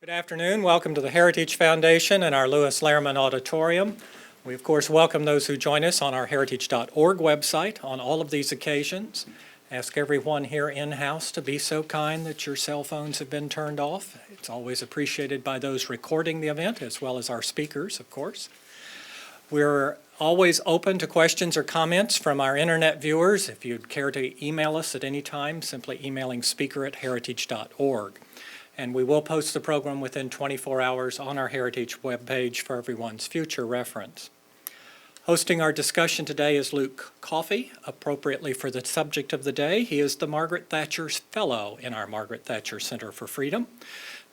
Good afternoon. Welcome to the Heritage Foundation and our Lewis Lehrman Auditorium. We, of course, welcome those who join us on our heritage.org website on all of these occasions. Ask everyone here in-house to be so kind that your cell phones have been turned off. It's always appreciated by those recording the event, as well as our speakers, of course. We're always open to questions or comments from our internet viewers. If you'd care to email us at any time, simply emailing speaker@heritage.org. And we will post the program within 24 hours on our Heritage webpage for everyone's future reference. Hosting our discussion today is Luke Coffey, appropriately for the subject of the day. He is the Margaret Thatcher Fellow in our Margaret Thatcher Center for Freedom.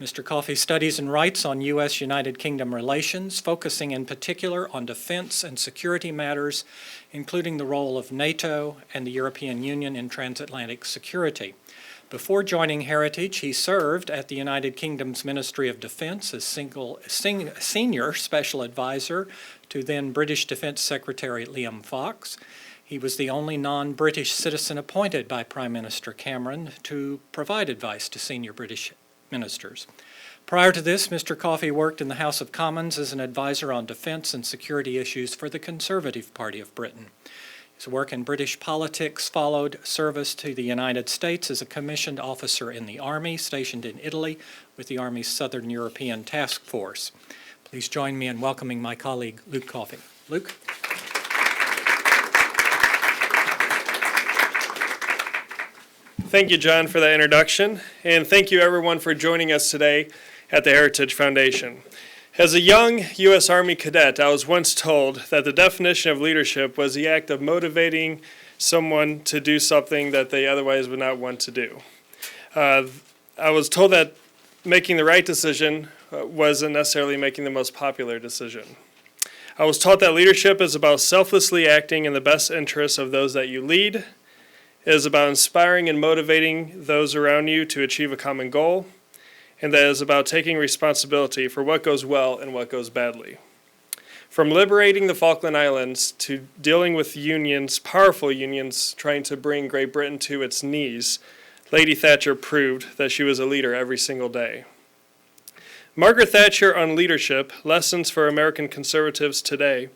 Mr. Coffey studies and writes on U.S.-United Kingdom relations, focusing in particular on defense and security matters, including the role of NATO and the European Union in transatlantic security. Before joining Heritage, he served at the United Kingdom's Ministry of Defense as senior special advisor to then British Defense Secretary Liam Fox. He was the only non-British citizen appointed by Prime Minister Cameron to provide advice to senior British ministers. Prior to this, Mr. Coffey worked in the House of Commons as an advisor on defense and security issues for the Conservative Party of Britain. His work in British politics followed service to the United States as a commissioned officer in the Army, stationed in Italy with the Army's Southern European Task Force. Please join me in welcoming my colleague, Luke Coffey. Luke? Thank you, John, for that introduction, and thank you, everyone, for joining us today at the Heritage Foundation. As a young U.S. Army cadet, I was once told that the definition of leadership was the act of motivating someone to do something that they otherwise would not want to do. I was told that making the right decision wasn't necessarily making the most popular decision. I was taught that leadership is about selflessly acting in the best interests of those that you lead. It is about inspiring and motivating those around you to achieve a common goal, and that is about taking responsibility for what goes well and what goes badly. From liberating the Falkland Islands to dealing with unions, powerful unions, trying to bring Great Britain to its knees, Lady Thatcher proved that she was a leader every single day. Margaret Thatcher on Leadership, Lessons for American Conservatives Today,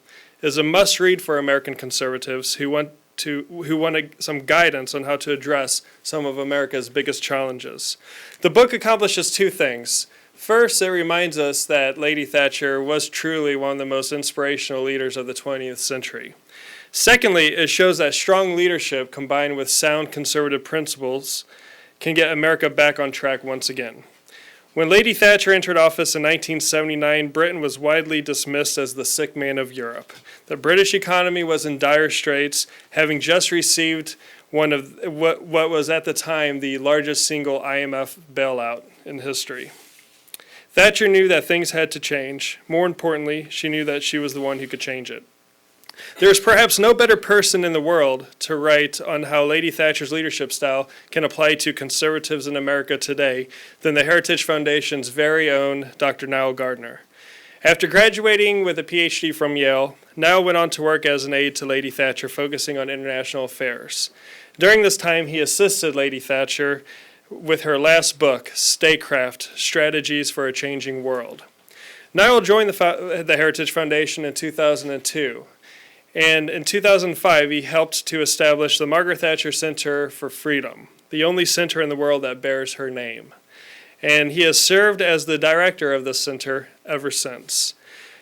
is a must-read for American conservatives who want some guidance on how to address some of America's biggest challenges. The book accomplishes two things. First, it reminds us that Lady Thatcher was truly one of the most inspirational leaders of the 20th century. Secondly, it shows that strong leadership combined with sound conservative principles can get America back on track once again. When Lady Thatcher entered office in 1979, Britain was widely dismissed as the sick man of Europe. The British economy was in dire straits, having just received one of what was at the time the largest single IMF bailout in history. Thatcher knew that things had to change. More importantly, she knew that she was the one who could change it. There is perhaps no better person in the world to write on how Lady Thatcher's leadership style can apply to conservatives in America today than the Heritage Foundation's very own Dr. Nell Gardner. After graduating with a PhD from Yale, Nell went on to work as an aide to Lady Thatcher, focusing on international affairs. During this time, he assisted Lady Thatcher with her last book, Statecraft: Strategies for a Changing World. Nell joined the Heritage Foundation in 2002. And in 2005, he helped to establish the Margaret Thatcher Center for Freedom, the only center in the world that bears her name. And he has served as the director of the center ever since.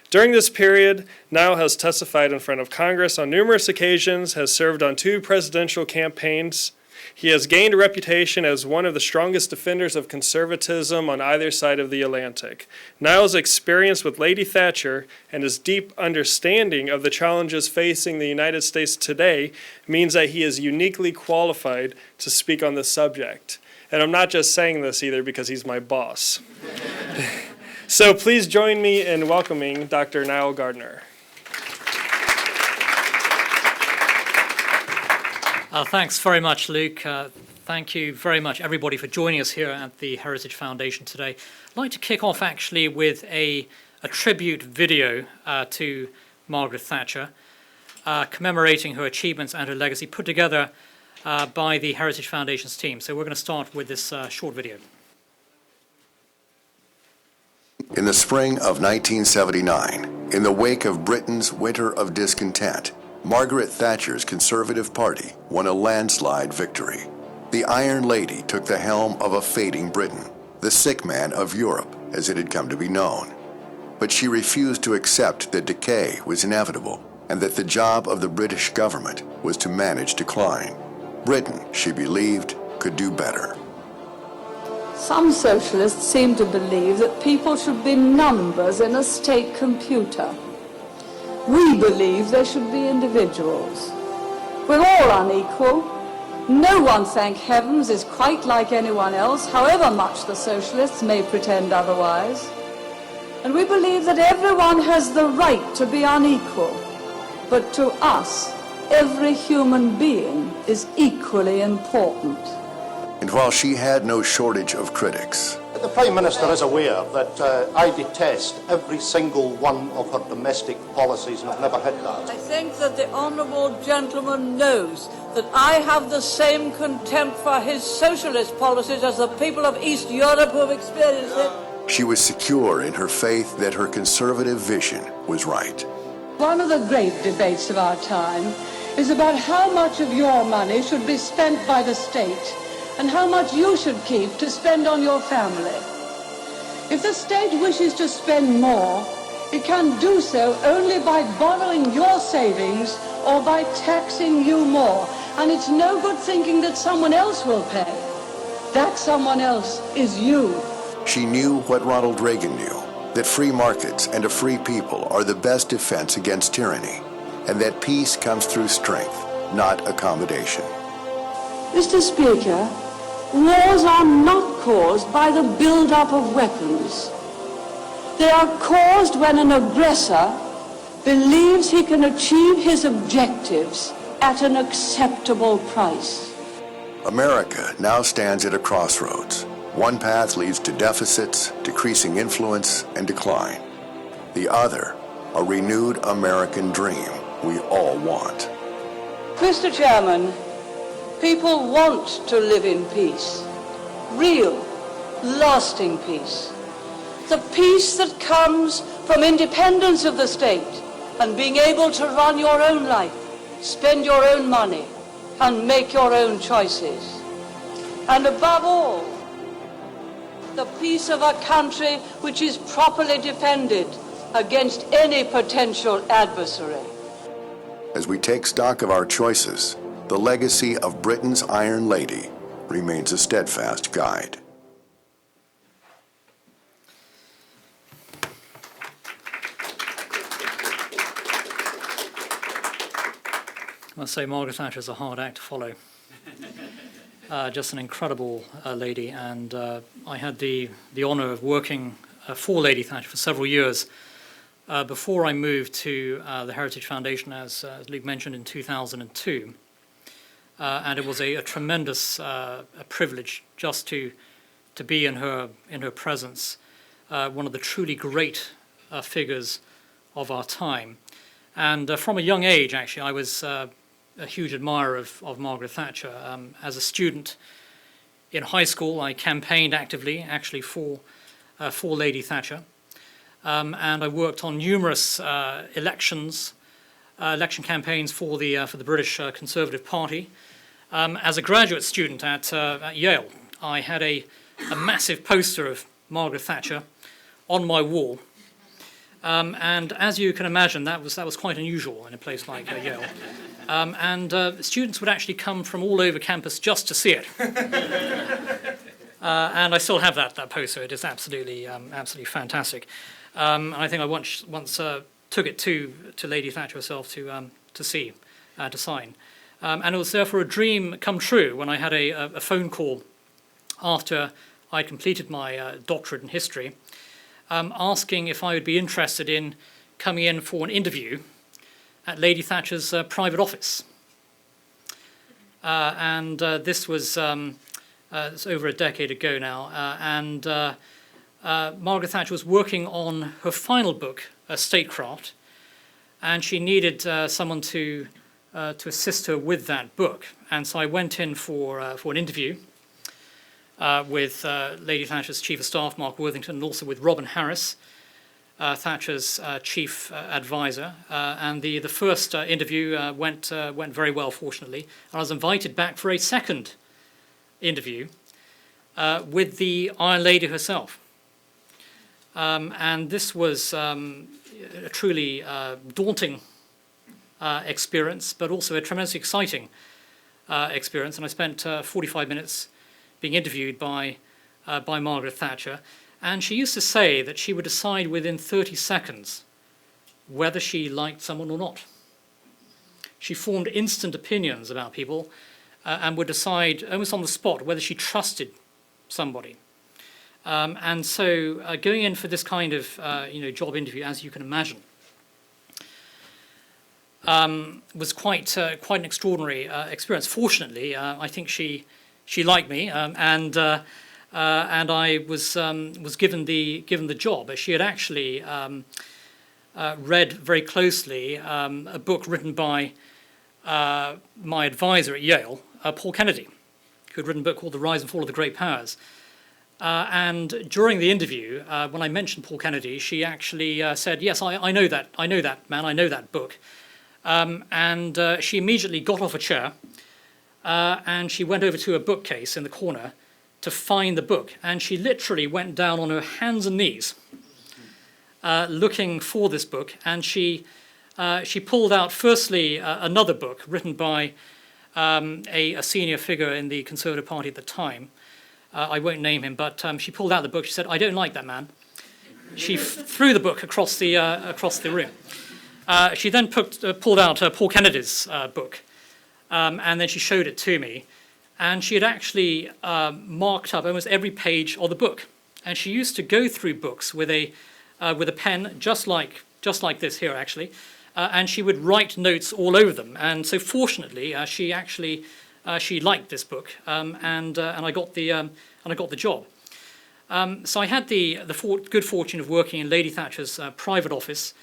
During this period, Nell has testified in front of Congress on numerous occasions, has served on 2 presidential campaigns. He has gained a reputation as one of the strongest defenders of conservatism on either side of the Atlantic. Nell's experience with Lady Thatcher and his deep understanding of the challenges facing the United States today means that he is uniquely qualified to speak on this subject. And I'm not just saying this either because he's my boss. So please join me in welcoming Dr. Nell Gardner. Thanks very much, Luke. Thank you very much, everybody, for joining us here at the Heritage Foundation today. I'd like to kick off, actually, with a tribute video to Margaret Thatcher, commemorating her achievements and her legacy, put together by the Heritage Foundation's team. So we're going to start with this short video. In the spring of 1979, in the wake of Britain's winter of discontent, Margaret Thatcher's Conservative Party won a landslide victory. The Iron Lady took the helm of a fading Britain, the sick man of Europe, as it had come to be known. But she refused to accept that decay was inevitable and that the job of the British government was to manage decline. Britain, she believed, could do better. Some socialists seem to believe that people should be numbers in a state computer. We believe they should be individuals. We're all unequal. No one, thank heavens, is quite like anyone else, however much the socialists may pretend otherwise. And we believe that everyone has the right to be unequal. But to us, every human being is equally important. And while she had no shortage of critics, The Prime Minister is aware that I detest every single one of her domestic policies, and I've never hid that. I think that the honourable gentleman knows that I have the same contempt for his socialist policies as the people of East Europe who have experienced it. she was secure in her faith that her conservative vision was right. One of the great debates of our time is about how much of your money should be spent by the state and how much you should keep to spend on your family. If the state wishes to spend more, it can do so only by borrowing your savings or by taxing you more. And it's no good thinking that someone else will pay. That someone else is you. She knew what Ronald Reagan knew, that free markets and a free people are the best defense against tyranny, and that peace comes through strength, not accommodation. Mr. Speaker, wars are not caused by the build-up of weapons. They are caused when an aggressor believes he can achieve his objectives at an acceptable price. America now stands at a crossroads. One path leads to deficits, decreasing influence, and decline. The other, a renewed American dream we all want. Mr. Chairman, people want to live in peace. Real, lasting peace. The peace that comes from independence of the state and being able to run your own life, spend your own money, and make your own choices. And above all, the peace of a country which is properly defended against any potential adversary. As we take stock of our choices, the legacy of Britain's Iron Lady remains a steadfast guide. I must say Margaret Thatcher is a hard act to follow. Just an incredible lady, and I had the honour of working for Lady Thatcher for several years before I moved to the Heritage Foundation, as Luke mentioned, in 2002. And it was a tremendous a privilege just to be in her presence, one of the truly great figures of our time. And from a young age, actually, I was a huge admirer of Margaret Thatcher. As a student in high school, I campaigned actively, actually, for Lady Thatcher. And I worked on numerous election campaigns for the British Conservative Party. As a graduate student at Yale, I had a massive poster of Margaret Thatcher on my wall. And as you can imagine, that was quite unusual in a place like Yale. And students would actually come from all over campus just to see it. And I still have that poster. It is absolutely fantastic. I think I once took it to Lady Thatcher herself to sign. And it was therefore a dream come true when I had a phone call after I completed my doctorate in history, asking if I would be interested in coming in for an interview at Lady Thatcher's private office. And this was it's over a decade ago now. And Margaret Thatcher was working on her final book, Statecraft, and she needed someone to assist her with that book. And so I went in for an interview. with Lady Thatcher's Chief of Staff, Mark Worthington, and also with Robin Harris, Thatcher's chief advisor. And the first interview went very well, fortunately. And I was invited back for a second interview with the Iron Lady herself. And this was a truly daunting experience, but also a tremendously exciting experience. And I spent 45 minutes being interviewed by Margaret Thatcher. And she used to say that she would decide within 30 seconds whether she liked someone or not. She formed instant opinions about people and would decide almost on the spot whether she trusted somebody. And so going in for this kind of job interview, as you can imagine, was quite an extraordinary experience. Fortunately, I think she liked me, and I was given the job. She had actually read very closely a book written by my advisor at Yale, Paul Kennedy, who had written a book called The Rise and Fall of the Great Powers. And during the interview, when I mentioned Paul Kennedy, she actually said, "Yes, I know that man, I know that book." And she immediately got off a chair and she went over to a bookcase in the corner to find the book. And she literally went down on her hands and knees looking for this book. And she pulled out, firstly, another book written by a senior figure in the Conservative Party at the time. I won't name him, but she pulled out the book. She said, "I don't like that man." She threw the book across the room. She then pulled out Paul Kennedy's book, and then she showed it to me. And she had actually marked up almost every page of the book. And she used to go through books with a pen, just like this here, actually, and she would write notes all over them. And so, fortunately, she liked this book, and I got the job. So I had the good fortune of working in Lady Thatcher's private office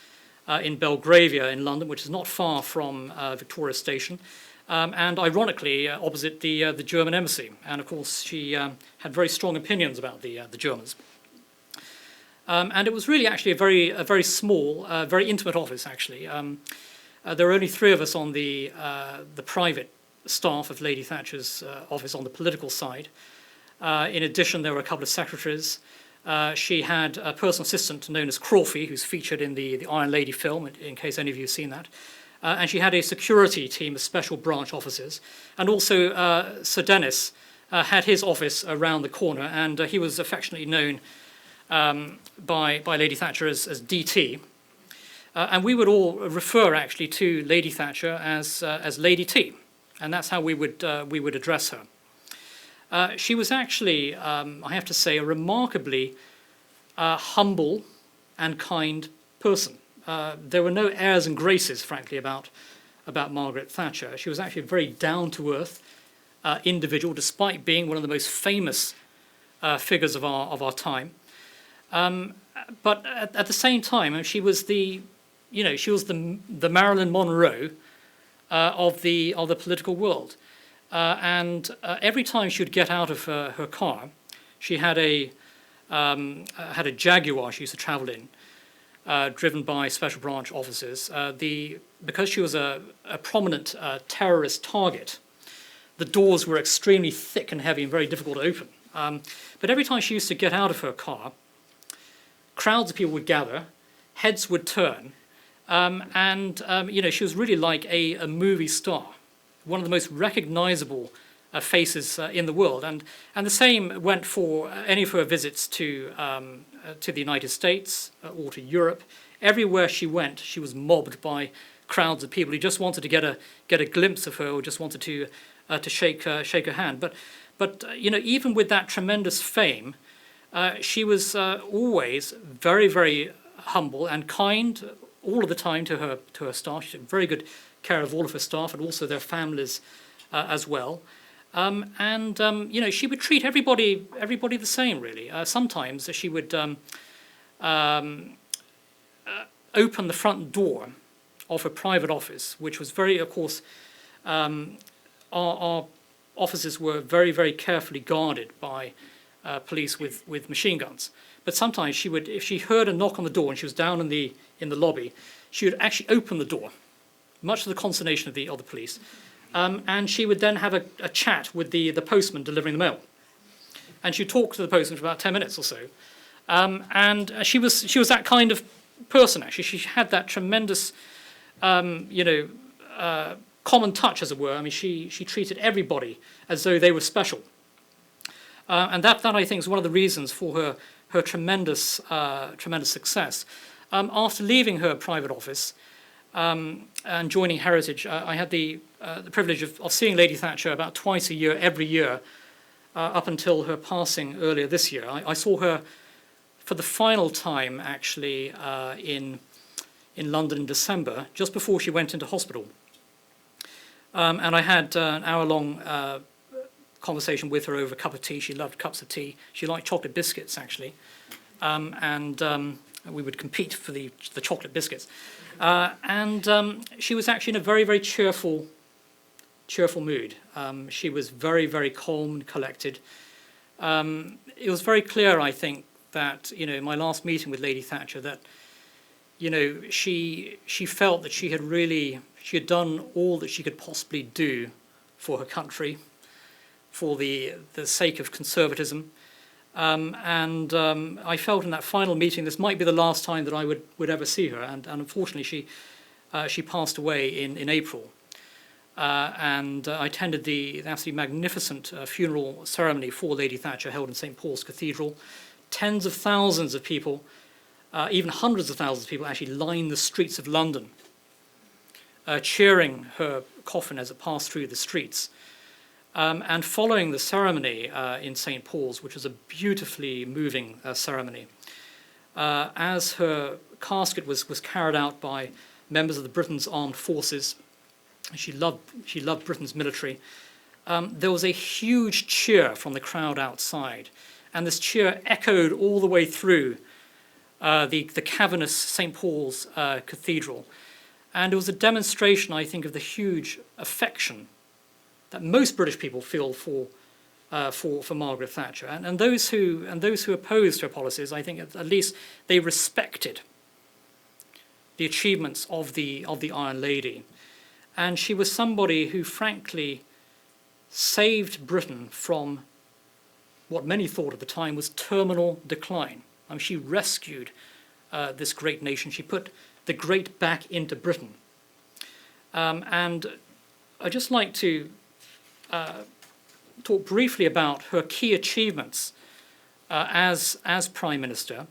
in Belgravia in London, which is not far from Victoria Station, and ironically opposite the German embassy. And of course, she had very strong opinions about the Germans. And it was really actually a very small, very intimate office. Actually, there were only 3 of us on the private staff of Lady Thatcher's office on the political side. In addition, there were a couple of secretaries. She had a personal assistant known as Crawfy, who's featured in the Iron Lady film, in case any of you have seen that. And she had a security team of special branch officers. And also Sir Dennis had his office around the corner, and he was affectionately known by Lady Thatcher as DT. And we would all refer actually to Lady Thatcher as Lady T. And that's how we would address her. She was actually, I have to say, a remarkably humble and kind person. There were no airs and graces, frankly, about Margaret Thatcher. She was actually a very down-to-earth individual, despite being one of the most famous figures of our time. But at the same time, she was the Marilyn Monroe of the political world. And every time she would get out of her car, she had a Jaguar she used to travel in, driven by special branch officers. Because she was a prominent terrorist target, the doors were extremely thick and heavy and very difficult to open. But every time she used to get out of her car, crowds of people would gather, heads would turn, and she was really like a movie star, one of the most recognizable faces in the world. And the same went for any of her visits to the United States or to Europe. Everywhere she went, she was mobbed by crowds of people who just wanted to get a glimpse of her or just wanted to shake her hand. But even with that tremendous fame, she was always very, very humble and kind all of the time to her staff. She took very good care of all of her staff and also their families as well. She would treat everybody the same, really. Sometimes she would open the front door of her private office, which was very, of course, our offices were very, very carefully guarded by police with machine guns. But sometimes she would, if she heard a knock on the door and she was down in the lobby, she would actually open the door, much to the consternation of the police, and she would then have a chat with the postman delivering the mail. And she'd talk to the postman for about 10 minutes or so. And she was that kind of person, actually. She had that tremendous, common touch, as it were. I mean, she treated everybody as though they were special. And that I think is one of the reasons for her tremendous success. After leaving her private office and joining Heritage, I had the privilege of seeing Lady Thatcher about twice a year, every year, up until her passing earlier this year. I saw her for the final time, actually, in London in December, just before she went into hospital. And I had an hour-long conversation with her over a cup of tea. She loved cups of tea. She liked chocolate biscuits, actually. And we would compete for the chocolate biscuits. And she was actually in a very, very cheerful mood. She was very, very calm and collected. It was very clear, I think, that, in my last meeting with Lady Thatcher, that, she felt that she had done all that she could possibly do for her country, for the sake of conservatism. And I felt in that final meeting this might be the last time that I would ever see her. And unfortunately, she passed away in April. And I attended the absolutely magnificent funeral ceremony for Lady Thatcher held in St. Paul's Cathedral. Tens of thousands of people, even hundreds of thousands of people, actually lined the streets of London, cheering her coffin as it passed through the streets. And following the ceremony in St. Paul's, which was a beautifully moving ceremony, as her casket was carried out by members of the Britain's armed forces, she loved Britain's military, there was a huge cheer from the crowd outside. And this cheer echoed all the way through the cavernous St. Paul's Cathedral. And it was a demonstration, I think, of the huge affection that most British people feel for Margaret Thatcher. And those who opposed her policies, I think at least they respected the achievements of the Iron Lady. And she was somebody who, frankly, saved Britain from what many thought at the time was terminal decline. I mean, she rescued this great nation. She put the great back into Britain. And I'd just like to talk briefly about her key achievements as Prime Minister.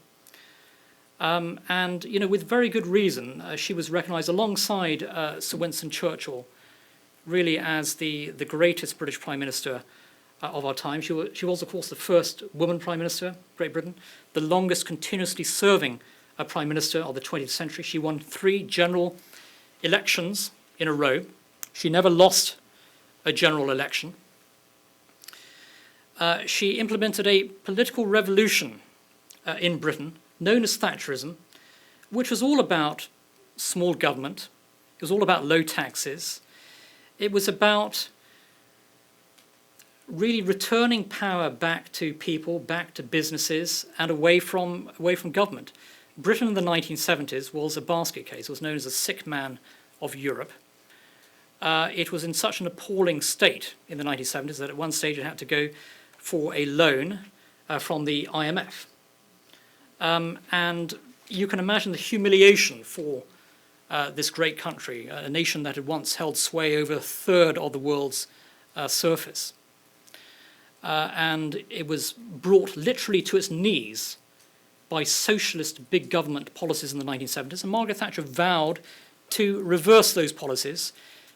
And, with very good reason, she was recognised alongside Sir Winston Churchill really as the greatest British Prime Minister of our time. She was, of course, the first woman Prime Minister of Great Britain, the longest continuously serving Prime Minister of the 20th century. She won 3 general elections in a row. She never lost a general election. She implemented a political revolution in Britain known as Thatcherism, which was all about small government. It was all about low taxes. It was about really returning power back to people, back to businesses, and away from government. Britain in the 1970s was a basket case. It was known as the sick man of Europe. It was in such an appalling state in the 1970s that at one stage it had to go for a loan from the IMF. And you can imagine the humiliation for this great country, a nation that had once held sway over a third of the world's surface. And it was brought literally to its knees by socialist big government policies in the 1970s. And Margaret Thatcher vowed to reverse those policies.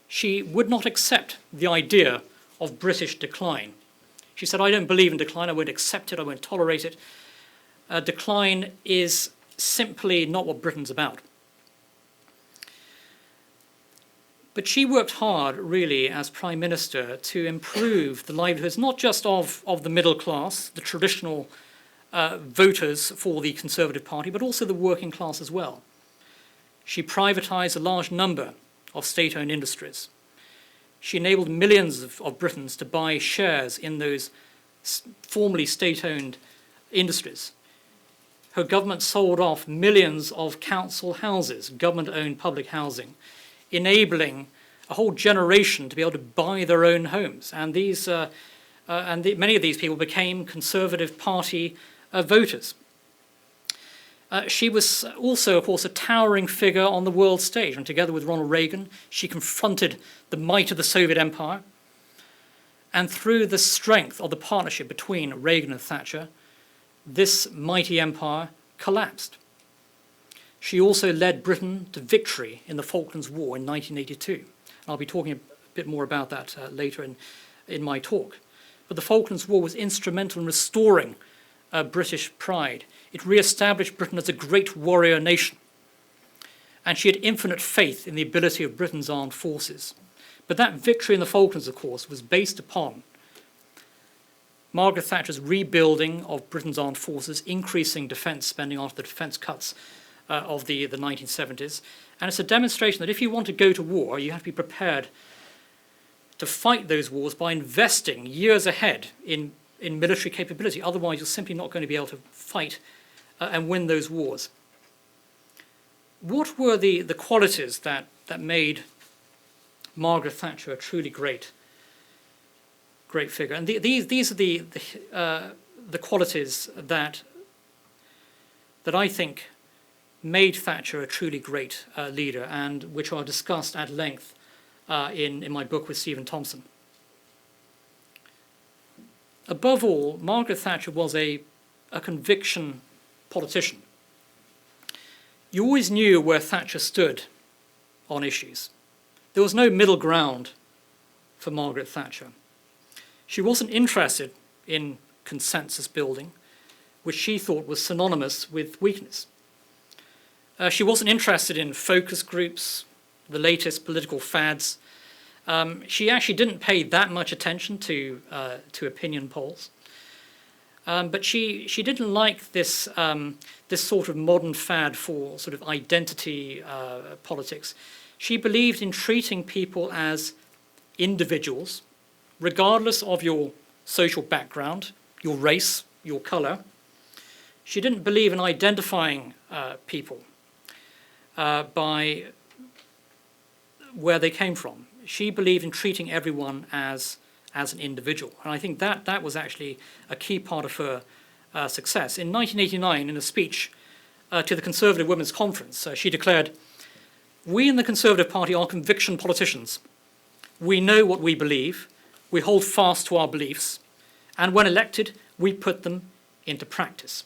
She would not accept the idea of British decline. She said, I don't believe in decline, I won't accept it, I won't tolerate it. Decline is simply not what Britain's about. But she worked hard, really, as Prime Minister to improve the livelihoods, not just of the middle class, the traditional voters for the Conservative Party, but also the working class as well. She privatised a large number of state-owned industries. She enabled millions of Britons to buy shares in those formerly state-owned industries. Her government sold off millions of council houses, government-owned public housing, enabling a whole generation to be able to buy their own homes. And many of these people became Conservative Party voters. She was also, of course, a towering figure on the world stage, and together with Ronald Reagan, she confronted the might of the Soviet Empire. And through the strength of the partnership between Reagan and Thatcher, this mighty empire collapsed. She also led Britain to victory in the Falklands War in 1982. I'll be talking a bit more about that later in my talk. But the Falklands War was instrumental in restoring British pride. It re-established Britain as a great warrior nation. And she had infinite faith in the ability of Britain's armed forces. But that victory in the Falklands, of course, was based upon Margaret Thatcher's rebuilding of Britain's armed forces, increasing defence spending after the defence cuts of the 1970s. And it's a demonstration that if you want to go to war, you have to be prepared to fight those wars by investing years ahead in military capability. Otherwise, you're simply not going to be able to fight and win those wars. What were the qualities that made Margaret Thatcher a truly great figure? And these are the qualities that I think made Thatcher a truly great leader, and which are discussed at length in my book with Stephen Thompson. Above all, Margaret Thatcher was a conviction politician. You always knew where Thatcher stood on issues. There was no middle ground for Margaret Thatcher. She wasn't interested in consensus building, which she thought was synonymous with weakness. She wasn't interested in focus groups, the latest political fads. She actually didn't pay that much attention to opinion polls. But she didn't like this sort of modern fad for sort of identity politics. She believed in treating people as individuals, regardless of your social background, your race, your colour. She didn't believe in identifying people by where they came from. She believed in treating everyone as an individual. And I think that was actually a key part of her success. In 1989, in a speech to the Conservative Women's Conference, she declared, "We in the Conservative Party are conviction politicians. We know what we believe, we hold fast to our beliefs, and when elected, we put them into practice."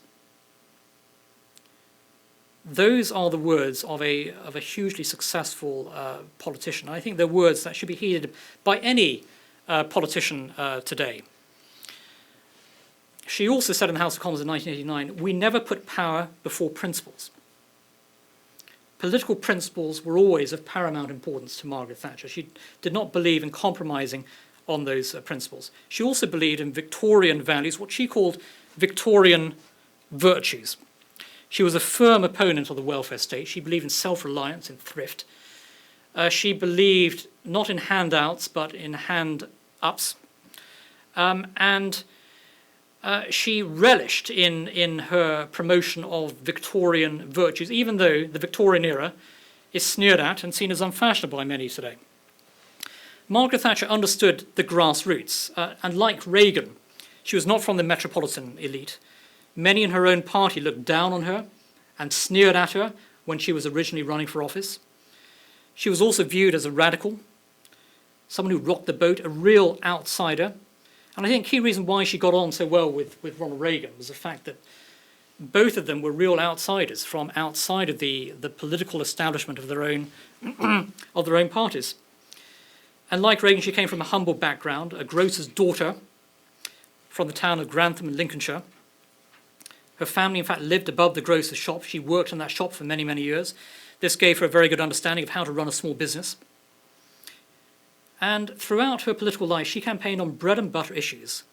Those are the words of a hugely successful politician. I think they're words that should be heeded by any politician today. She also said in the House of Commons in 1989, "We never put power before principles." Political principles were always of paramount importance to Margaret Thatcher. She did not believe in compromising on those principles. She also believed in Victorian values, what she called Victorian virtues. She was a firm opponent of the welfare state. She believed in self-reliance, in thrift. She believed not in handouts, but in hand-ups. And she relished in her promotion of Victorian virtues, even though the Victorian era is sneered at and seen as unfashionable by many today. Margaret Thatcher understood the grassroots, and like Reagan, she was not from the metropolitan elite. Many in her own party looked down on her and sneered at her when she was originally running for office. She was also viewed as a radical, someone who rocked the boat, a real outsider. And I think a key reason why she got on so well with Ronald Reagan was the fact that both of them were real outsiders from outside of the political establishment of their own parties. And like Reagan, she came from a humble background, a grocer's daughter from the town of Grantham in Lincolnshire. Her family, in fact, lived above the grocer's shop. She worked in that shop for many, many years. This gave her a very good understanding of how to run a small business. And throughout her political life, she campaigned on bread and butter issues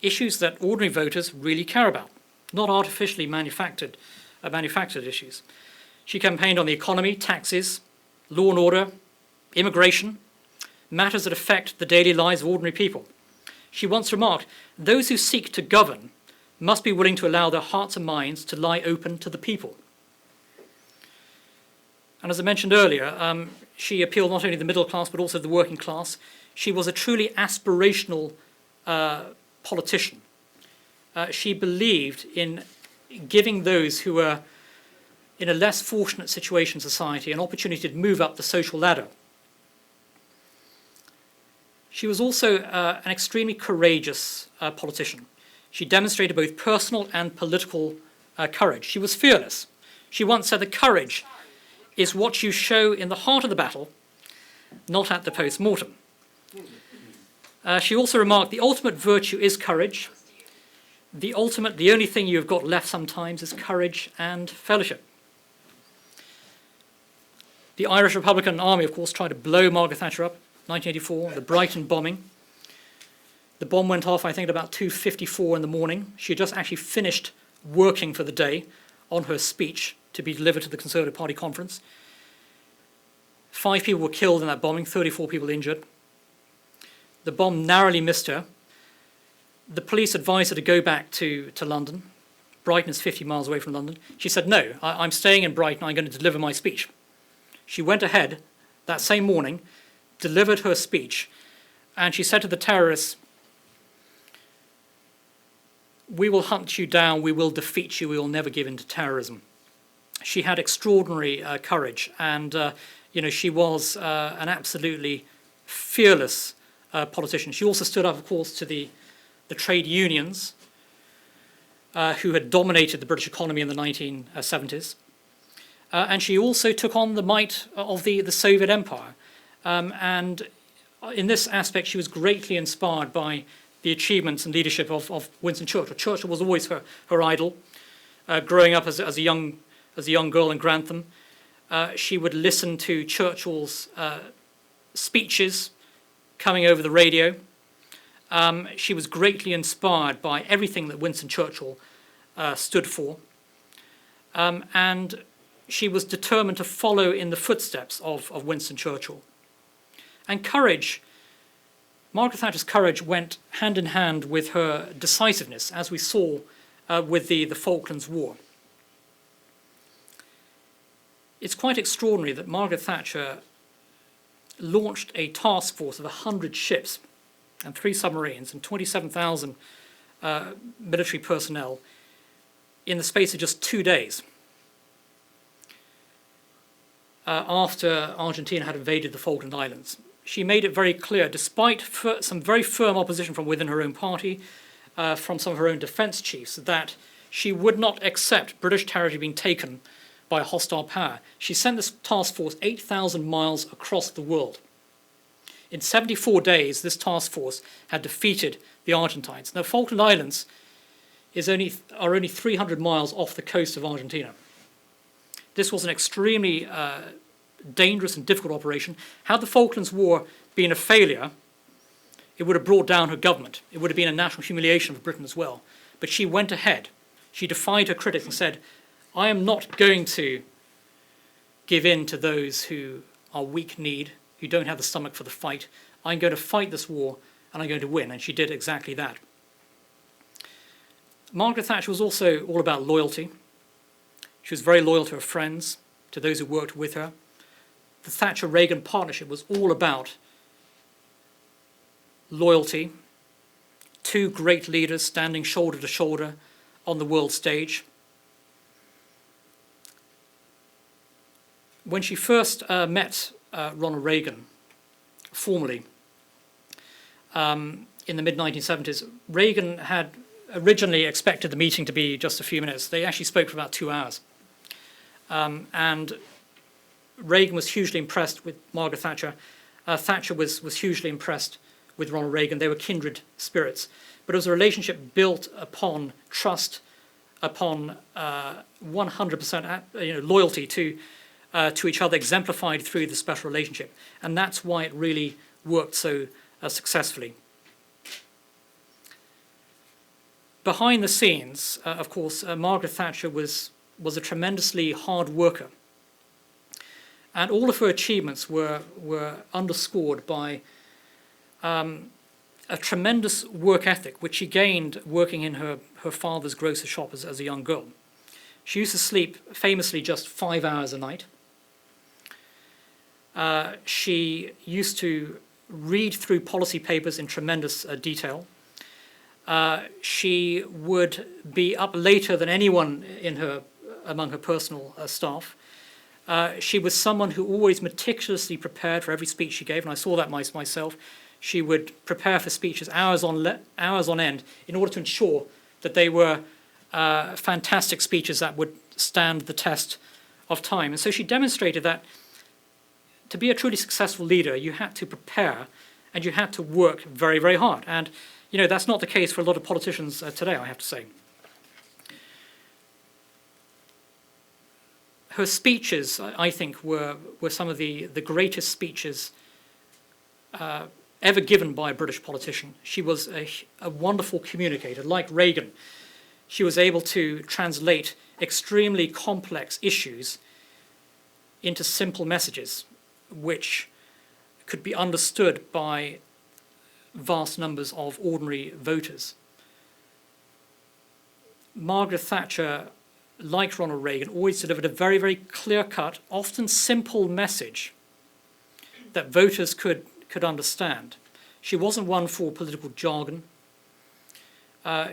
that ordinary voters really care about, not artificially manufactured issues. She campaigned on the economy, taxes, law and order, immigration, matters that affect the daily lives of ordinary people. She once remarked, "Those who seek to govern must be willing to allow their hearts and minds to lie open to the people." And as I mentioned earlier, she appealed not only to the middle class but also the working class. She was a truly aspirational politician. She believed in giving those who were in a less fortunate situation in society an opportunity to move up the social ladder. She was also an extremely courageous politician. She demonstrated both personal and political courage. She was fearless. She once said that courage is what you show in the heart of the battle, not at the post-mortem. She also remarked, "The ultimate virtue is courage. The only thing you have got left sometimes is courage and fellowship." The Irish Republican Army, of course, tried to blow Margaret Thatcher up, 1984, the Brighton bombing. The bomb went off, I think, at about 2:54 in the morning. She had just actually finished working for the day on her speech to be delivered to the Conservative Party conference. 5 people were killed in that bombing, 34 people injured. The bomb narrowly missed her. The police advised her to go back to London. Brighton is 50 miles away from London. She said, "No, I'm staying in Brighton. I'm going to deliver my speech." She went ahead that same morning, delivered her speech, and she said to the terrorists, "We will hunt you down. We will defeat you. We will never give in to terrorism." She had extraordinary courage, and she was an absolutely fearless politician. She also stood up, of course, to the trade unions who had dominated the British economy in the 1970s. And she also took on the might of the Soviet Empire. And in this aspect, she was greatly inspired by the achievements and leadership of Winston Churchill. Churchill was always her idol. Growing up as a young girl in Grantham, she would listen to Churchill's speeches coming over the radio. She was greatly inspired by everything that Winston Churchill stood for. And she was determined to follow in the footsteps of Winston Churchill. And courage, Margaret Thatcher's courage went hand in hand with her decisiveness, as we saw with the Falklands War. It's quite extraordinary that Margaret Thatcher launched a task force of 100 ships and 3 submarines and 27,000 military personnel in the space of just 2 days after Argentina had invaded the Falkland Islands. She made it very clear, despite some very firm opposition from within her own party, from some of her own defence chiefs, that she would not accept British territory being taken by a hostile power. She sent this task force 8,000 miles across the world. In 74 days, this task force had defeated the Argentines. Now, Falkland Islands are only 300 miles off the coast of Argentina. This was an extremely dangerous and difficult operation. Had the Falklands War been a failure, it would have brought down her government. It would have been a national humiliation for Britain as well. But she went ahead. She defied her critics and said, "I am not going to give in to those who are weak-kneed, who don't have the stomach for the fight. I'm going to fight this war, and I'm going to win." And she did exactly that. Margaret Thatcher was also all about loyalty. She was very loyal to her friends, to those who worked with her. The Thatcher-Reagan partnership was all about loyalty. 2 great leaders standing shoulder to shoulder on the world stage. When she first met Ronald Reagan formally in the mid-1970s, Reagan had originally expected the meeting to be just a few minutes. They actually spoke for about 2 hours. And Reagan was hugely impressed with Margaret Thatcher. Thatcher was hugely impressed with Ronald Reagan. They were kindred spirits. But it was a relationship built upon trust, upon 100% loyalty to each other, exemplified through the special relationship. And that's why it really worked so successfully. Behind the scenes, of course, Margaret Thatcher was a tremendously hard worker. And all of her achievements were underscored by a tremendous work ethic, which she gained working in her father's grocer's shop as a young girl. She used to sleep famously just 5 hours a night. She used to read through policy papers in tremendous detail. She would be up later than anyone among her personal staff. She was someone who always meticulously prepared for every speech she gave, and I saw that myself. She would prepare for speeches hours on end in order to ensure that they were fantastic speeches that would stand the test of time. And so she demonstrated that to be a truly successful leader, you had to prepare and you had to work very, very hard. And, you know, that's not the case for a lot of politicians today, I have to say. Her speeches, I think, were some of the greatest speeches ever given by a British politician. She was a wonderful communicator. Like Reagan, she was able to translate extremely complex issues into simple messages, which could be understood by vast numbers of ordinary voters. Margaret Thatcher, like Ronald Reagan, always delivered a very, very clear-cut, often simple message that voters could understand. She wasn't one for political jargon.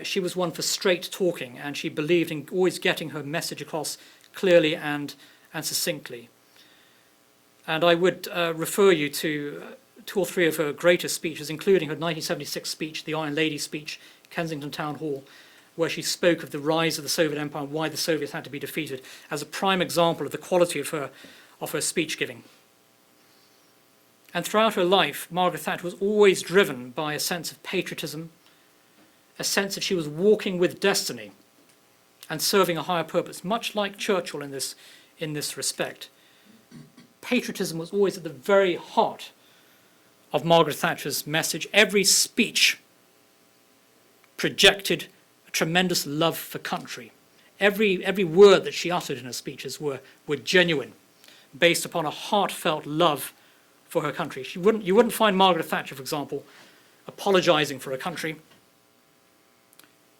She was one for straight talking, and she believed in always getting her message across clearly and succinctly. And I would refer you to 2 or 3 of her greatest speeches, including her 1976 speech, the Iron Lady speech, Kensington Town Hall, where she spoke of the rise of the Soviet Empire and why the Soviets had to be defeated, as a prime example of the quality of her speech giving. And throughout her life, Margaret Thatcher was always driven by a sense of patriotism, a sense that she was walking with destiny and serving a higher purpose, much like Churchill in this respect. Patriotism was always at the very heart of Margaret Thatcher's message. Every speech projected a tremendous love for country. Every word that she uttered in her speeches were genuine, based upon a heartfelt love for her country. You wouldn't find Margaret Thatcher, for example, apologizing for her country.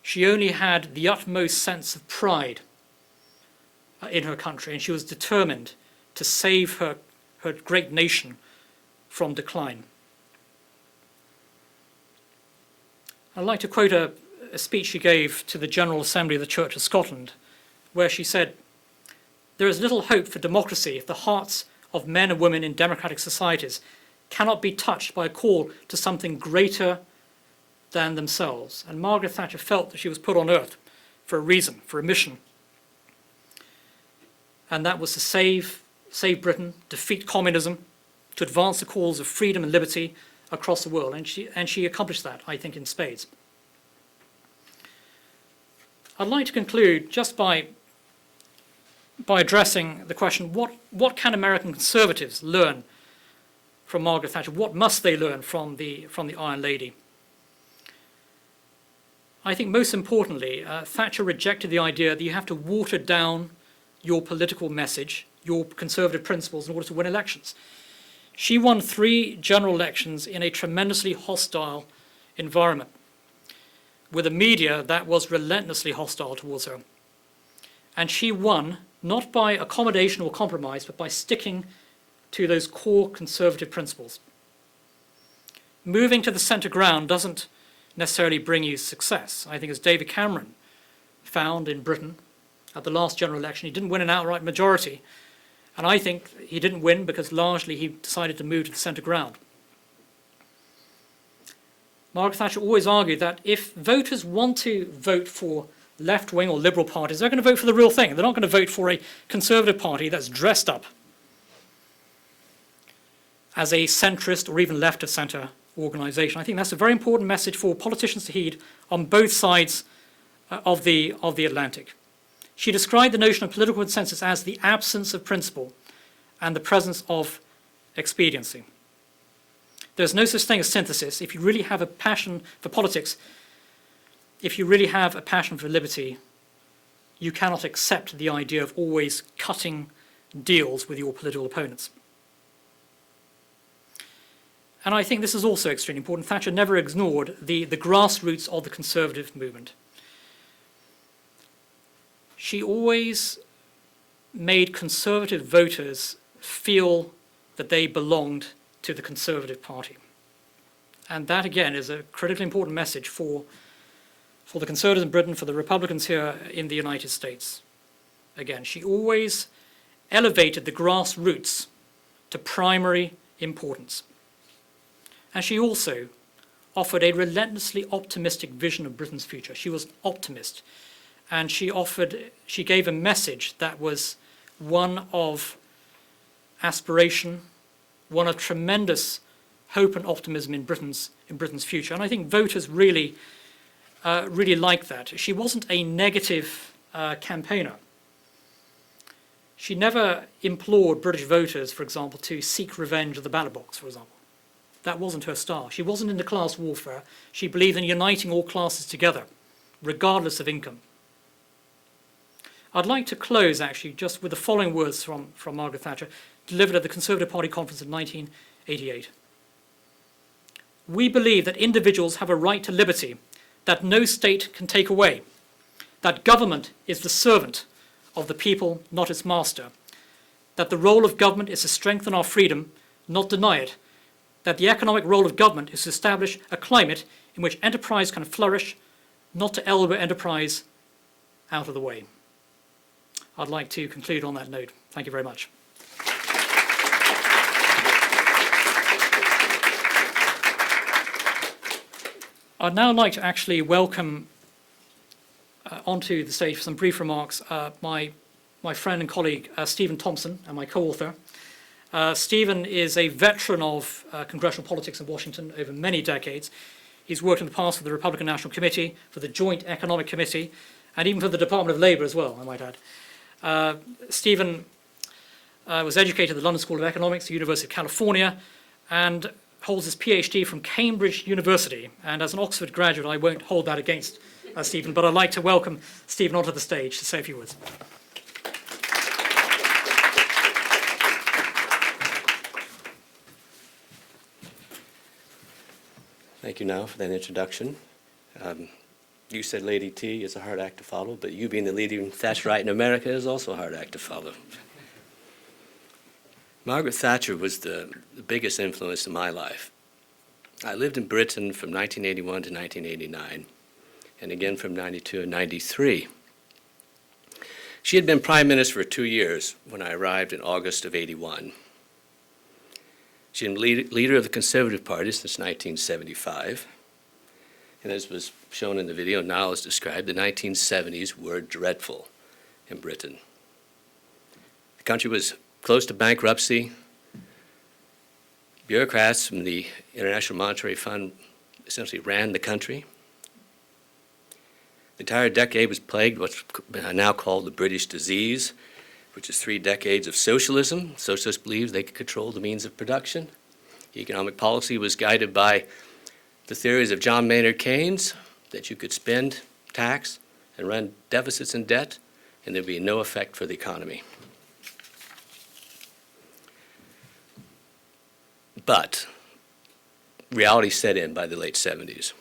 She only had the utmost sense of pride in her country, and she was determined to save her great nation from decline. I'd like to quote a speech she gave to the General Assembly of the Church of Scotland, where she said, "There is little hope for democracy if the hearts of men and women in democratic societies cannot be touched by a call to something greater than themselves." And Margaret Thatcher felt that she was put on earth for a reason, for a mission. And that was to save Britain, defeat communism, to advance the cause of freedom and liberty across the world. And she accomplished that, I think, in spades. I'd like to conclude just by addressing the question, what can American conservatives learn from Margaret Thatcher? What must they learn from the Iron Lady? I think most importantly, Thatcher rejected the idea that you have to water down your political message, your conservative principles, in order to win elections. She won 3 general elections in a tremendously hostile environment, with a media that was relentlessly hostile towards her. And she won not by accommodation or compromise, but by sticking to those core conservative principles. Moving to the centre ground doesn't necessarily bring you success. I think, as David Cameron found in Britain at the last general election, he didn't win an outright majority. And I think he didn't win because largely he decided to move to the centre ground. Margaret Thatcher always argued that if voters want to vote for left-wing or liberal parties, they're going to vote for the real thing. They're not going to vote for a conservative party that's dressed up as a centrist or even left-of-centre organisation. I think that's a very important message for politicians to heed on both sides of the Atlantic. She described the notion of political consensus as the absence of principle and the presence of expediency. There's no such thing as synthesis. If you really have a passion for politics, if you really have a passion for liberty, you cannot accept the idea of always cutting deals with your political opponents. And I think this is also extremely important. Thatcher never ignored the grassroots of the Conservative movement. She always made Conservative voters feel that they belonged to the Conservative Party. And that, again, is a critically important message for the Conservatives in Britain, for the Republicans here in the United States. Again, she always elevated the grassroots to primary importance. And she also offered a relentlessly optimistic vision of Britain's future. She was an optimist. And she gave a message that was one of aspiration, one of tremendous hope and optimism in Britain's future. And I think voters really liked that. She wasn't a negative campaigner. She never implored British voters, for example, to seek revenge at the ballot box, for example. That wasn't her style. She wasn't into class warfare. She believed in uniting all classes together, regardless of income. I'd like to close, actually, just with the following words from Margaret Thatcher, delivered at the Conservative Party conference in 1988. We believe that individuals have a right to liberty that no state can take away, that government is the servant of the people, not its master, that the role of government is to strengthen our freedom, not deny it, that the economic role of government is to establish a climate in which enterprise can flourish, not to elbow enterprise out of the way. I'd like to conclude on that note. Thank you very much. I'd now like to actually welcome onto the stage for some brief remarks my friend and colleague Stephen Thompson, and my co-author. Stephen is a veteran of congressional politics in Washington over many decades. He's worked in the past for the Republican National Committee, for the Joint Economic Committee, and even for the Department of Labor as well, I might add. Stephen was educated at the London School of Economics, the University of California, and holds his PhD from Cambridge University. And as an Oxford graduate, I won't hold that against Stephen, but I'd like to welcome Stephen onto the stage to say a few words. Thank you, Nell, for that introduction. You said Lady T is a hard act to follow, but you being the leading Thatcherite in America is also a hard act to follow. Margaret Thatcher was the biggest influence in my life. I lived in Britain from 1981 to 1989, and again from 92 and 93. She had been Prime Minister for 2 years when I arrived in August of '81. She had been leader of the Conservative Party since 1975. And as was shown in the video, now as described, the 1970s were dreadful in Britain. The country was close to bankruptcy. Bureaucrats from the International Monetary Fund essentially ran the country. The entire decade was plagued with what's now called the British disease, which is 3 decades of socialism. Socialists believed they could control the means of production. Economic policy was guided by the theories of John Maynard Keynes, that you could spend, tax, and run deficits and debt, and there'd be no effect for the economy. But reality set in by the late 70s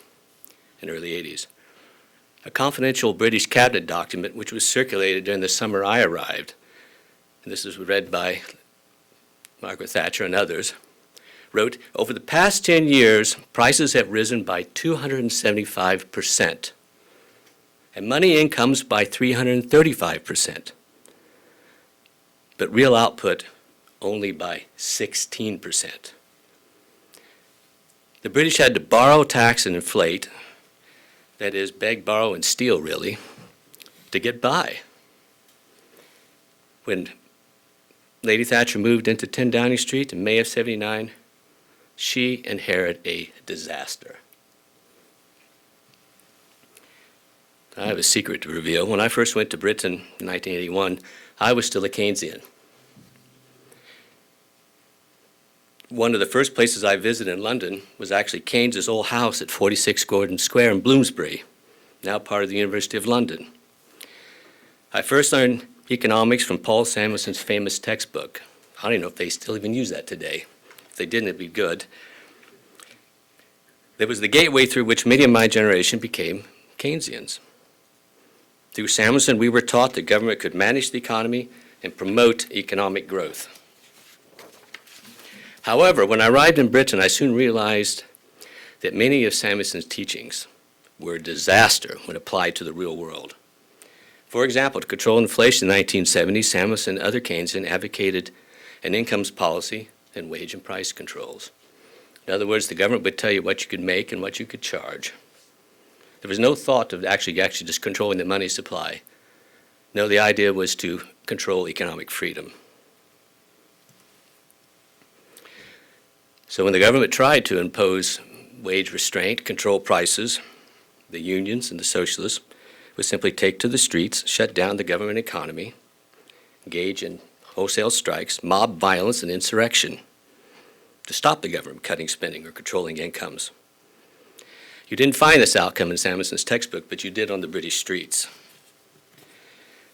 and early 80s. A confidential British cabinet document, which was circulated during the summer I arrived, and this was read by Margaret Thatcher and others, wrote, over the past 10 years, prices have risen by 275%, and money incomes by 335%, but real output only by 16%. The British had to borrow, tax, and inflate, that is, beg, borrow, and steal, really, to get by. When Lady Thatcher moved into 10 Downing Street in May of '79, she inherited a disaster. I have a secret to reveal. When I first went to Britain in 1981, I was still a Keynesian. One of the first places I visited in London was actually Keynes's old house at 46 Gordon Square in Bloomsbury, now part of the University of London. I first learned economics from Paul Samuelson's famous textbook. I don't even know if they still even use that today. If they didn't, it'd be good. that was the gateway through which many of my generation became Keynesians. Through Samuelson, we were taught that government could manage the economy and promote economic growth. However, when I arrived in Britain, I soon realized that many of Samuelson's teachings were a disaster when applied to the real world. For example, to control inflation in the 1970s, Samuelson and other Keynesians advocated an incomes policy and wage and price controls. In other words, the government would tell you what you could make and what you could charge. There was no thought of actually just controlling the money supply. No, the idea was to control economic freedom. So when the government tried to impose wage restraint, control prices, the unions and the socialists would simply take to the streets, shut down the government economy, engage in wholesale strikes, mob violence, and insurrection to stop the government cutting spending or controlling incomes. You didn't find this outcome in Samuelson's textbook, but you did on the British streets.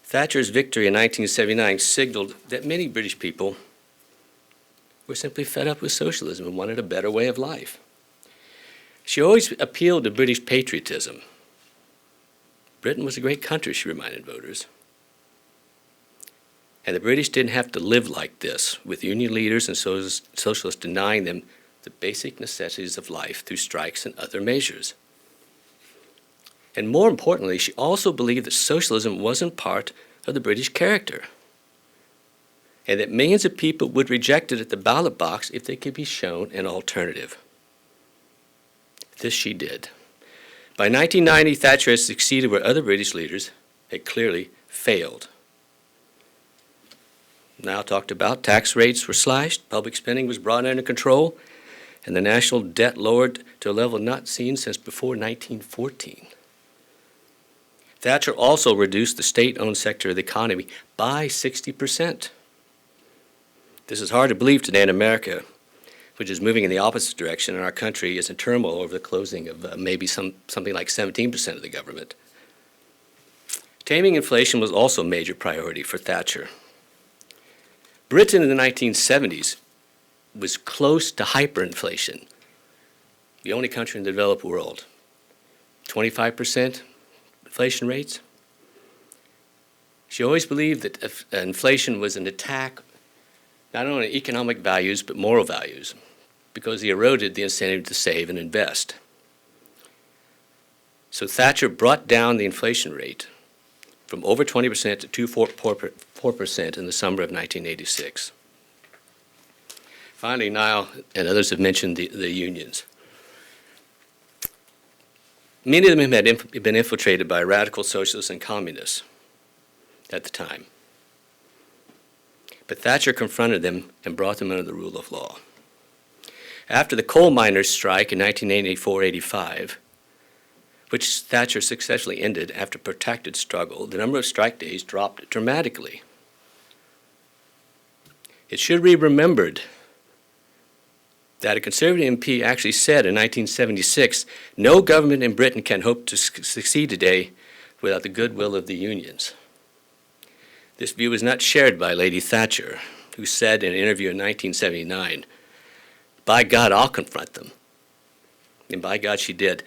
Thatcher's victory in 1979 signaled that many British people were simply fed up with socialism and wanted a better way of life. She always appealed to British patriotism. Britain was a great country, she reminded voters. And the British didn't have to live like this, with union leaders and socialists denying them the basic necessities of life through strikes and other measures. And more importantly, she also believed that socialism wasn't part of the British character, and that millions of people would reject it at the ballot box if they could be shown an alternative. This she did. By 1990, Thatcher had succeeded where other British leaders had clearly failed. Now talked about, tax rates were slashed, public spending was brought under control, and the national debt lowered to a level not seen since before 1914. Thatcher also reduced the state-owned sector of the economy by 60%. This is hard to believe today in America, which is moving in the opposite direction, and our country is in turmoil over the closing of maybe something like 17% of the government. Taming inflation was also a major priority for Thatcher. Britain in the 1970s was close to hyperinflation, the only country in the developed world. 25% inflation rates. She always believed that inflation was an attack not only on economic values but moral values, because it eroded the incentive to save and invest. So Thatcher brought down the inflation rate from over 20% to 4% in the summer of 1986. Finally, Nile and others have mentioned the unions. Many of them had been infiltrated by radical socialists and communists at the time. But Thatcher confronted them and brought them under the rule of law. After the coal miners' strike in 1984-85, which Thatcher successfully ended after a protracted struggle, the number of strike days dropped dramatically. It should be remembered that a Conservative MP actually said in 1976, no government in Britain can hope to succeed today without the goodwill of the unions. This view was not shared by Lady Thatcher, who said in an interview in 1979, "By God, I'll confront them." And by God, she did.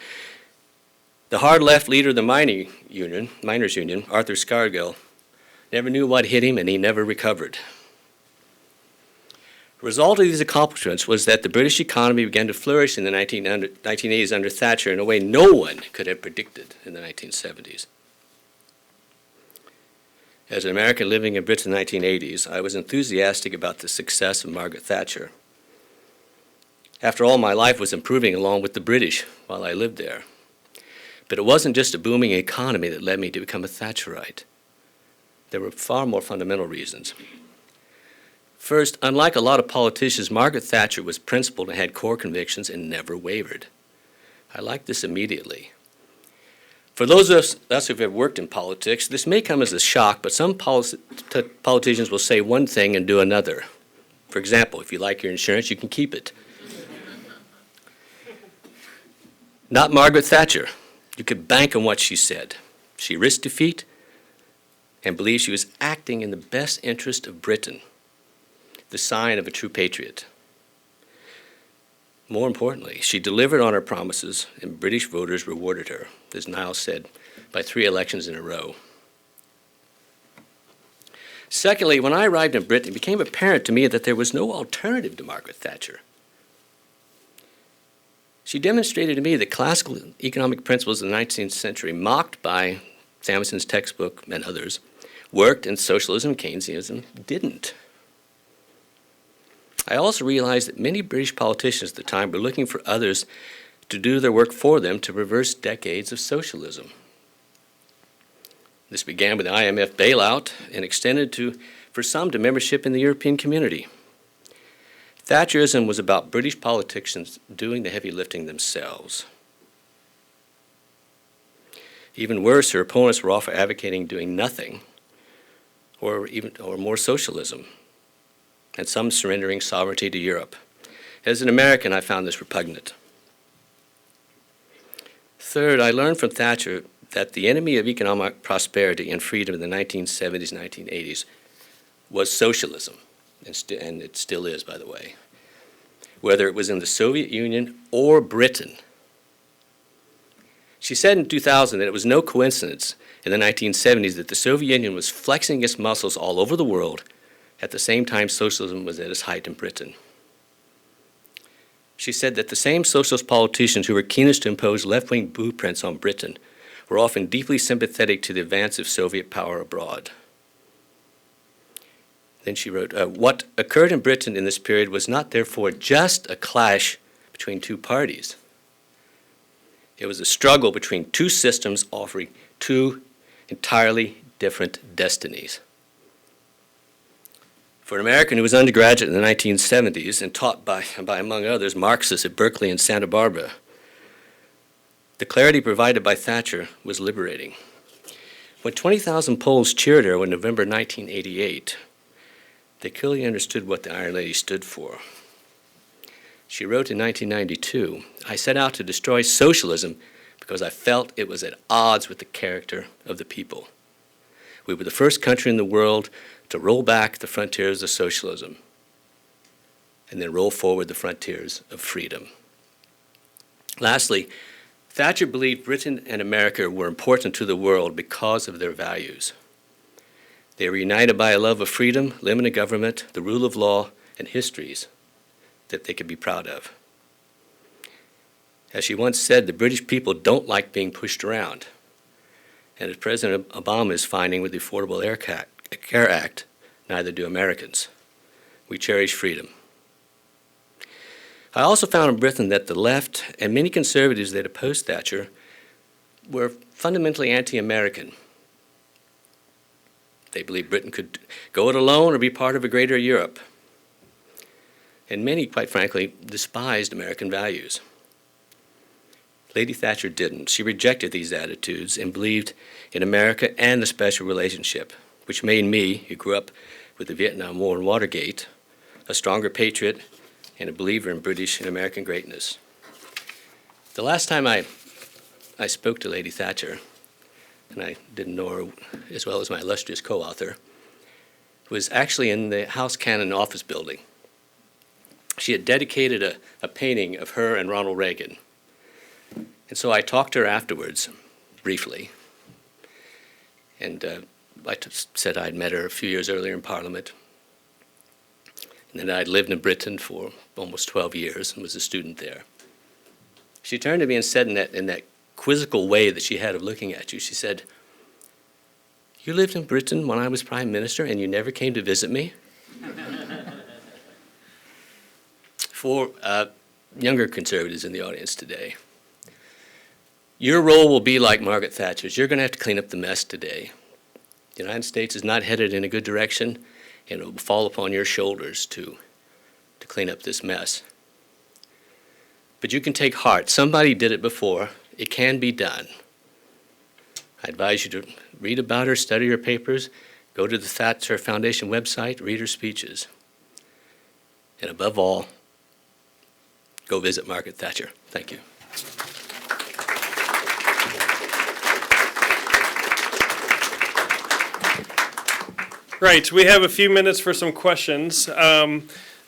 The hard-left leader of the miners' union, Arthur Scargill, never knew what hit him, and he never recovered. The result of these accomplishments was that the British economy began to flourish in the 1980s under Thatcher in a way no one could have predicted in the 1970s. As an American living in Britain in the 1980s, I was enthusiastic about the success of Margaret Thatcher. After all, my life was improving along with the British while I lived there. But it wasn't just a booming economy that led me to become a Thatcherite. There were far more fundamental reasons. First, unlike a lot of politicians, Margaret Thatcher was principled and had core convictions and never wavered. I liked this immediately. For those of us who have worked in politics, this may come as a shock, but some politicians will say one thing and do another. For example, if you like your insurance, you can keep it. Not Margaret Thatcher. You could bank on what she said. She risked defeat and believed she was acting in the best interest of Britain, the sign of a true patriot. More importantly, she delivered on her promises, and British voters rewarded her, as Nile said, by 3 elections in a row. Secondly, when I arrived in Britain, it became apparent to me that there was no alternative to Margaret Thatcher. She demonstrated to me that classical economic principles of the 19th century, mocked by Samuelson's textbook and others, worked, and socialism and Keynesianism didn't. I also realized that many British politicians at the time were looking for others to do their work for them to reverse decades of socialism. This began with the IMF bailout and extended for some to membership in the European community. Thatcherism was about British politicians doing the heavy lifting themselves. Even worse, her opponents were often advocating doing nothing, or more socialism, and some surrendering sovereignty to Europe. As an American, I found this repugnant. Third, I learned from Thatcher that the enemy of economic prosperity and freedom in the 1970s and 1980s was socialism, and it still is, by the way, whether it was in the Soviet Union or Britain. She said in 2000 that it was no coincidence in the 1970s that the Soviet Union was flexing its muscles all over the world at the same time socialism was at its height in Britain. She said that the same socialist politicians who were keenest to impose left-wing blueprints on Britain were often deeply sympathetic to the advance of Soviet power abroad. Then she wrote, what occurred in Britain in this period was not therefore just a clash between two parties. It was a struggle between two systems offering two entirely different destinies. For an American who was undergraduate in the 1970s and taught by among others, Marxists at Berkeley and Santa Barbara, the clarity provided by Thatcher was liberating. When 20,000 Poles cheered her in November 1988, they clearly understood what the Iron Lady stood for. She wrote in 1992, I set out to destroy socialism because I felt it was at odds with the character of the people. We were the first country in the world to roll back the frontiers of socialism and then roll forward the frontiers of freedom. Lastly, Thatcher believed Britain and America were important to the world because of their values. They were united by a love of freedom, limited government, the rule of law, and histories that they could be proud of. As she once said, the British people don't like being pushed around. And as President Obama is finding with the Affordable Care Act, neither do Americans. We cherish freedom. I also found in Britain that the left and many conservatives that opposed Thatcher were fundamentally anti-American. They believed Britain could go it alone or be part of a greater Europe. And many, quite frankly, despised American values. Lady Thatcher didn't. She rejected these attitudes and believed in America and the special relationship, which made me, who grew up with the Vietnam War and Watergate, a stronger patriot and a believer in British and American greatness. The last time I spoke to Lady Thatcher, and I didn't know her as well as my illustrious co-author, was actually in the House Cannon office building. She had dedicated a painting of her and Ronald Reagan. And so I talked to her afterwards, briefly, and I said I'd met her a few years earlier in Parliament, and then I'd lived in Britain for almost 12 years and was a student there. She turned to me and said in that quizzical way that she had of looking at you, she said, "You lived in Britain when I was Prime Minister and you never came to visit me?" For younger conservatives in the audience today, your role will be like Margaret Thatcher's. You're going to have to clean up the mess today. The United States is not headed in a good direction, and it will fall upon your shoulders to clean up this mess. But you can take heart. Somebody did it before. It can be done. I advise you to read about her, study her papers, go to the Thatcher Foundation website, read her speeches. And above all, go visit Margaret Thatcher. Thank you. Right, we have a few minutes for some questions. I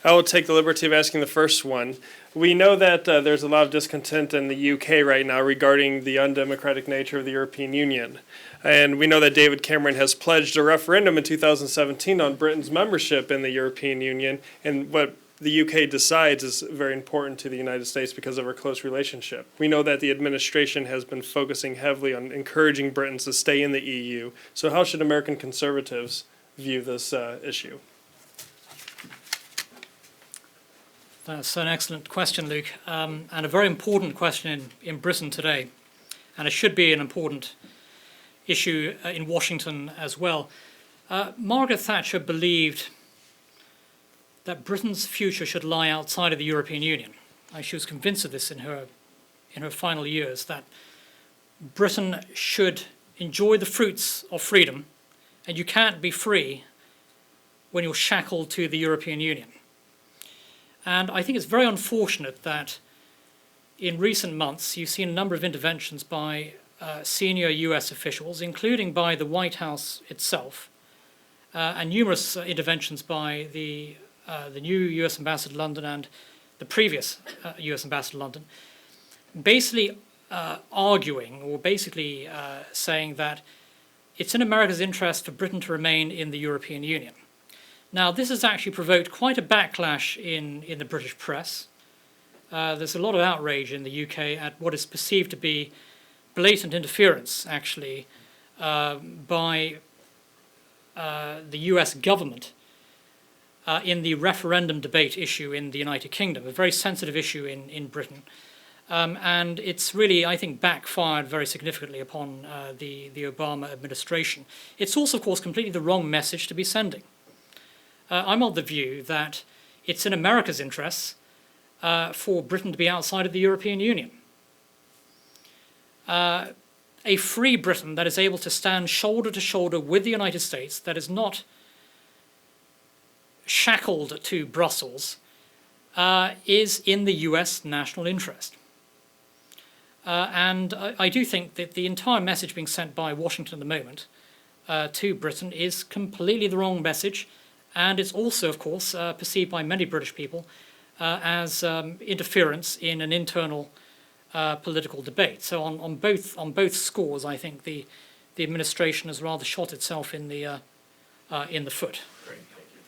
will take the liberty of asking the first one. We know that there's a lot of discontent in the UK right now regarding the undemocratic nature of the European Union. And we know that David Cameron has pledged a referendum in 2017 on Britain's membership in the European Union. And what the UK decides is very important to the United States because of our close relationship. We know that the administration has been focusing heavily on encouraging Britons to stay in the EU. So how should American conservatives view this issue? That's an excellent question, Luke, and a very important question in Britain today. And it should be an important issue in Washington as well. Margaret Thatcher believed that Britain's future should lie outside of the European Union. She was convinced of this in her final years, that Britain should enjoy the fruits of freedom, and you can't be free when you're shackled to the European Union. And I think it's very unfortunate that in recent months you've seen a number of interventions by senior US officials, including by the White House itself, and numerous interventions by the new US ambassador to London and the previous US ambassador to London, basically arguing or basically saying that it's in America's interest for Britain to remain in the European Union. Now, this has actually provoked quite a backlash in the British press. There's a lot of outrage in the UK at what is perceived to be blatant interference, actually, by the US government in the referendum debate issue in the United Kingdom, a very sensitive issue in Britain. And it's really, I think, backfired very significantly upon the Obama administration. It's also, of course, completely the wrong message to be sending. I'm of the view that it's in America's interests for Britain to be outside of the European Union. A free Britain that is able to stand shoulder to shoulder with the United States, that is not shackled to Brussels, is in the US national interest. And I do think that the entire message being sent by Washington at the moment to Britain is completely the wrong message. And it's also, of course, perceived by many British people as interference in an internal political debate. So on both scores, I think the administration has rather shot itself in the foot. Great, thank you.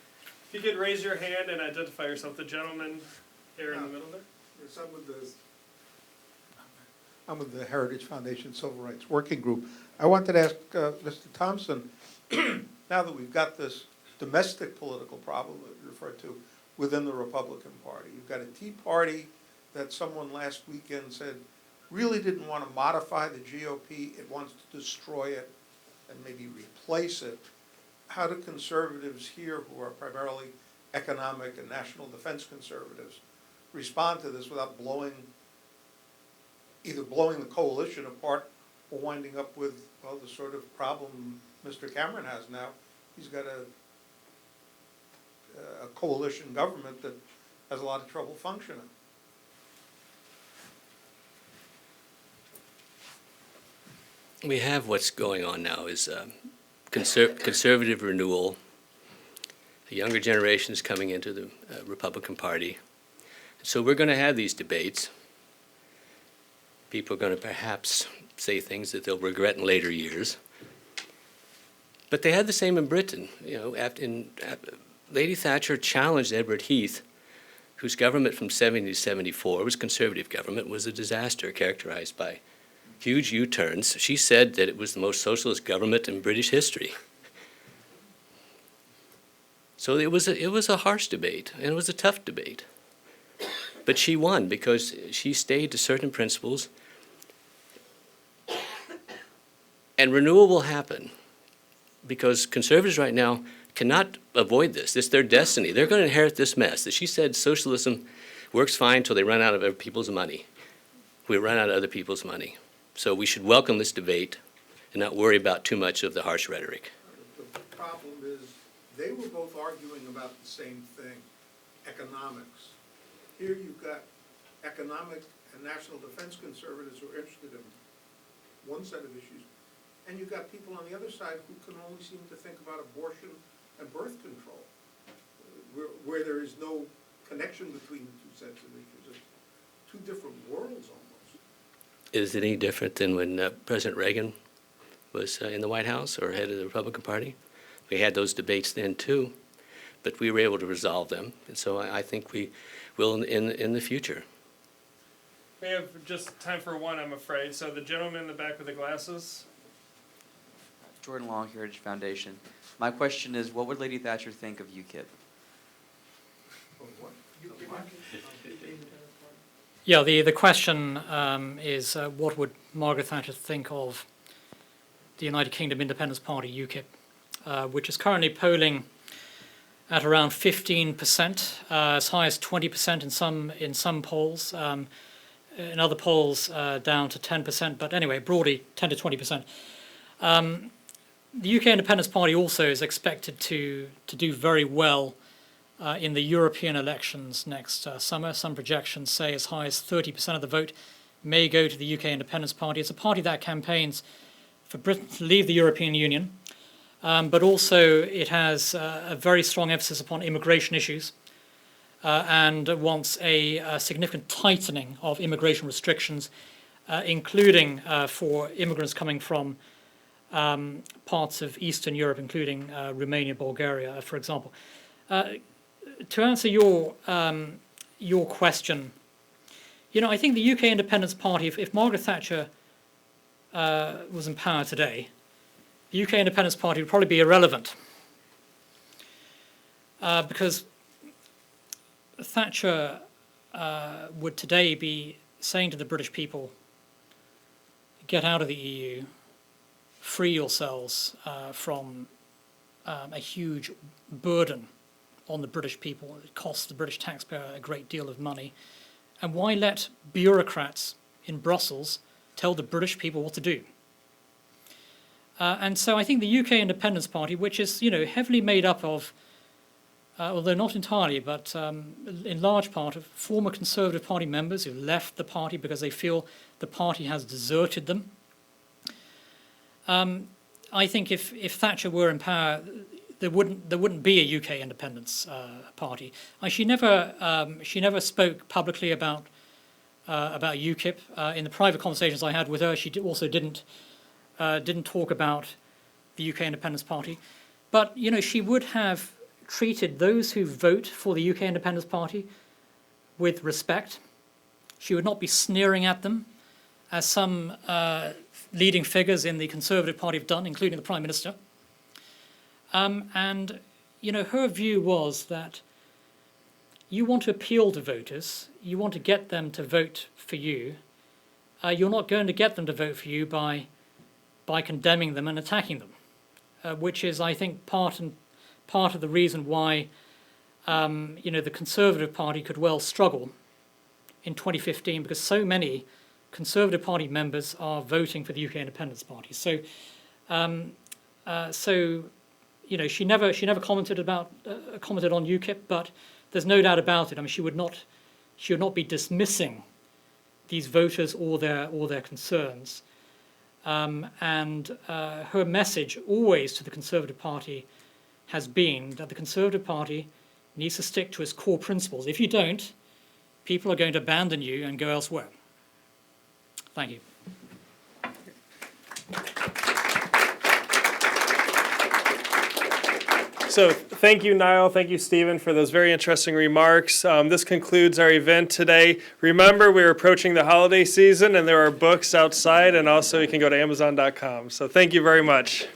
If you could raise your hand and identify yourself, the gentleman here in the middle there. Yes, I'm with the Heritage Foundation Civil Rights Working Group. I wanted to ask Mr. Thompson, now that we've got this domestic political problem that you referred to within the Republican Party, you've got a Tea Party that someone last weekend said really didn't want to modify the GOP, it wants to destroy it and maybe replace it. How do conservatives here, who are primarily economic and national defense conservatives, respond to this without either blowing the coalition apart or winding up with, well, the sort of problem Mr. Cameron has now? He's got a coalition government that has a lot of trouble functioning. We have what's going on now is conservative renewal. The younger generation is coming into the Republican Party. So we're going to have these debates. People are going to perhaps say things that they'll regret in later years. But they had the same in Britain. You know, Lady Thatcher challenged Edward Heath, whose government from 70 to 74 was conservative government, was a disaster characterized by huge U-turns. She said that it was the most socialist government in British history. So it was a harsh debate, and it was a tough debate. But she won because she stayed to certain principles. And renewal will happen because conservatives right now cannot avoid this. It's their destiny. They're going to inherit this mess. As she said, socialism works fine until they run out of other people's money. We run out of other people's money. So we should welcome this debate and not worry about too much of the harsh rhetoric. The problem is they were both arguing about the same thing, economics. Here you've got economic and national defense conservatives who are interested in one set of issues, and you've got people on the other side who can only seem to think about abortion and birth control, where there is no connection between the two sets of issues. two different worlds almost. Is it any different than when President Reagan was in the White House or head of the Republican Party? We had those debates then too, but we were able to resolve them, and so I think we will in the future. We have just time for one, I'm afraid. So the gentleman in the back with the glasses. Jordan Long, Heritage Foundation. My question is, what would Lady Thatcher think of UKIP? Yeah, the question is what would Margaret Thatcher think of the United Kingdom Independence Party, UKIP, which is currently polling at around 15%, as high as 20% in some polls. In other polls, down to 10%, but anyway, broadly 10 to 20%. The UK Independence Party also is expected to do very well in the European elections next summer. Some projections say as high as 30% of the vote may go to the UK Independence Party. It's a party that campaigns for Britain to leave the European Union, but also it has a very strong emphasis upon immigration issues and wants a significant tightening of immigration restrictions, including for immigrants coming from parts of Eastern Europe, including Romania, Bulgaria, for example. To answer your question, I think the UK Independence Party, if Margaret Thatcher was in power today, the UK Independence Party would probably be irrelevant because Thatcher would today be saying to the British people, get out of the EU, free yourselves from a huge burden on the British people. It costs the British taxpayer a great deal of money. And why let bureaucrats in Brussels tell the British people what to do? And so I think the UK Independence Party, which is heavily made up of, although not entirely, but in large part of former Conservative Party members who left the party because they feel the party has deserted them. I think if Thatcher were in power, there wouldn't be a UK independence party. She never spoke publicly about UKIP. In the private conversations I had with her, she also didn't talk about the UK Independence Party. But she would have treated those who vote for the UK Independence Party with respect. She would not be sneering at them, as some leading figures in the Conservative Party have done, including the Prime Minister. And her view was that you want to appeal to voters, you want to get them to vote for you. You're not going to get them to vote for you by condemning them and attacking them, which is, I think, part of the reason why the Conservative Party could well struggle in 2015, because so many Conservative Party members are voting for the UK Independence Party. So, she never commented on UKIP, but there's no doubt about it. I mean, she would not be dismissing these voters or their concerns. And her message always to the Conservative Party has been that the Conservative Party needs to stick to its core principles. If you don't, people are going to abandon you and go elsewhere. Thank you. So thank you, Niall. Thank you, Stephen, for those very interesting remarks. This concludes our event today. Remember, we're approaching the holiday season, and there are books outside, and also you can go to Amazon.com. So thank you very much.